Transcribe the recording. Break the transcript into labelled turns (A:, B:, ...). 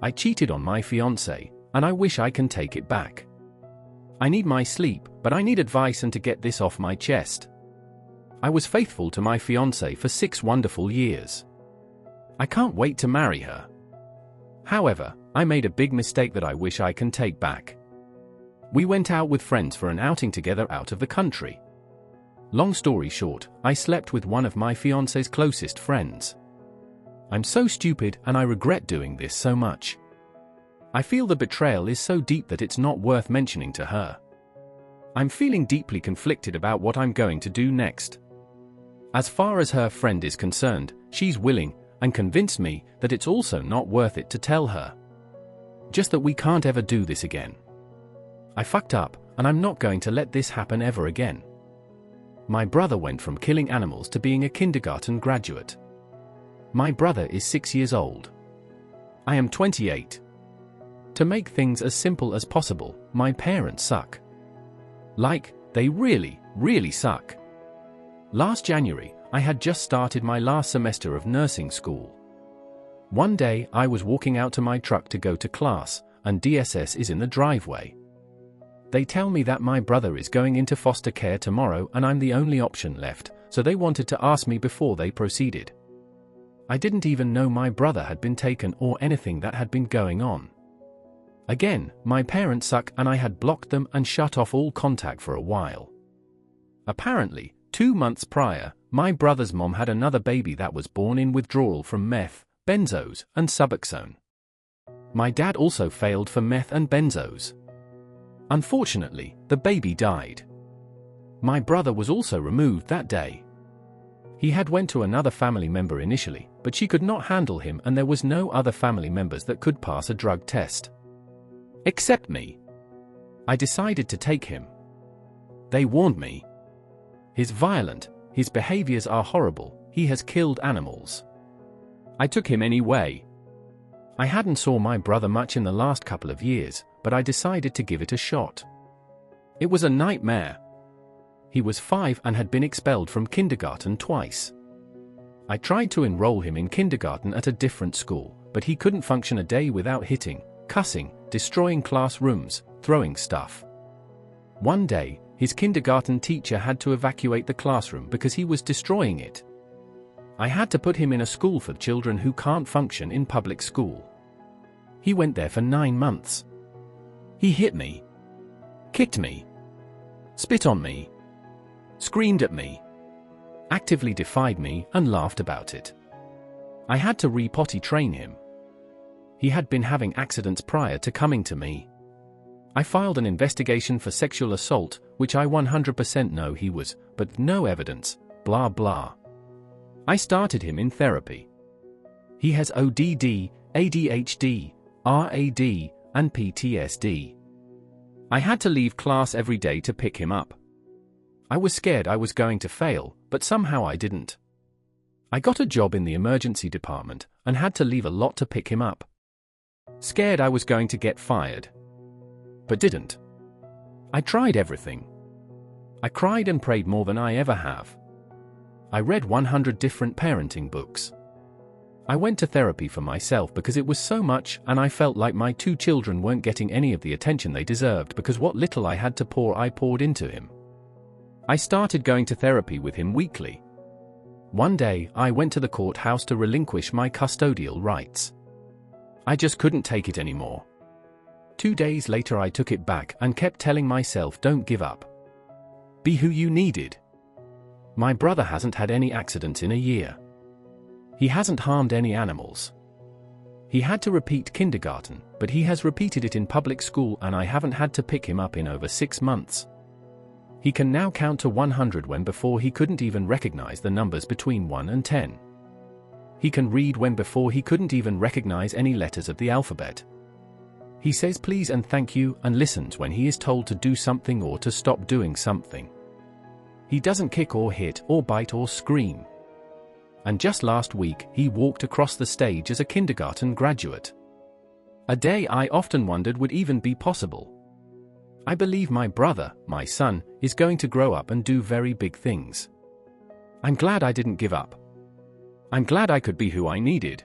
A: I cheated on my fiancée, and I wish I can take it back. I need my sleep, but I need advice and to get this off my chest. I was faithful to my fiancée for 6 wonderful years. I can't wait to marry her. However, I made a big mistake that I wish I can take back. We went out with friends for an outing together out of the country. Long story short, I slept with one of my fiancée's closest friends. I'm so stupid and I regret doing this so much. I feel the betrayal is so deep that it's not worth mentioning to her. I'm feeling deeply conflicted about what I'm going to do next. As far as her friend is concerned, she's willing and convinced me that it's also not worth it to tell her. Just that we can't ever do this again. I fucked up, and I'm not going to let this happen ever again. My brother went from killing animals to being a kindergarten graduate. My brother is 6 years old. I am 28. To make things as simple as possible, my parents suck. Like, they really, really suck. Last January, I had just started my last semester of nursing school. One day, I was walking out to my truck to go to class, and DSS is in the driveway. They tell me that my brother is going into foster care tomorrow and I'm the only option left, so they wanted to ask me before they proceeded. I didn't even know my brother had been taken or anything that had been going on. Again, my parents suck and I had blocked them and shut off all contact for a while. Apparently, 2 months prior, my brother's mom had another baby that was born in withdrawal from meth, benzos, and Suboxone. My dad also failed for meth and benzos. Unfortunately, the baby died. My brother was also removed that day. He had went to another family member initially, but she could not handle him and there was no other family members that could pass a drug test. Except me. I decided to take him. They warned me. He's violent, his behaviors are horrible, he has killed animals. I took him anyway. I hadn't saw my brother much in the last couple of years, but I decided to give it a shot. It was a nightmare. He was 5 and had been expelled from kindergarten twice. I tried to enroll him in kindergarten at a different school, but he couldn't function a day without hitting, cussing, destroying classrooms, throwing stuff. One day, his kindergarten teacher had to evacuate the classroom because he was destroying it. I had to put him in a school for children who can't function in public school. He went there for 9 months. He hit me, kicked me, spit on me, screamed at me, actively defied me and laughed about it. I had to re-potty train him. He had been having accidents prior to coming to me. I filed an investigation for sexual assault, which I 100% know he was, but no evidence, blah blah. I started him in therapy. He has ODD, ADHD, RAD, and PTSD. I had to leave class every day to pick him up. I was scared I was going to fail, but somehow I didn't. I got a job in the emergency department and had to leave a lot to pick him up. Scared I was going to get fired. But didn't. I tried everything. I cried and prayed more than I ever have. I read 100 different parenting books. I went to therapy for myself because it was so much and I felt like my 2 children weren't getting any of the attention they deserved because what little I had to pour I poured into him. I started going to therapy with him weekly. One day, I went to the courthouse to relinquish my custodial rights. I just couldn't take it anymore. 2 days later I took it back and kept telling myself don't give up. Be who you needed. My brother hasn't had any accidents in a year. He hasn't harmed any animals. He had to repeat kindergarten, but he has repeated it in public school and I haven't had to pick him up in over 6 months. He can now count to 100 when before he couldn't even recognize the numbers between 1 and 10. He can read when before he couldn't even recognize any letters of the alphabet. He says please and thank you and listens when he is told to do something or to stop doing something. He doesn't kick or hit or bite or scream. And just last week, he walked across the stage as a kindergarten graduate. A day I often wondered would even be possible. I believe my brother, my son, is going to grow up and do very big things. I'm glad I didn't give up. I'm glad I could be who I needed.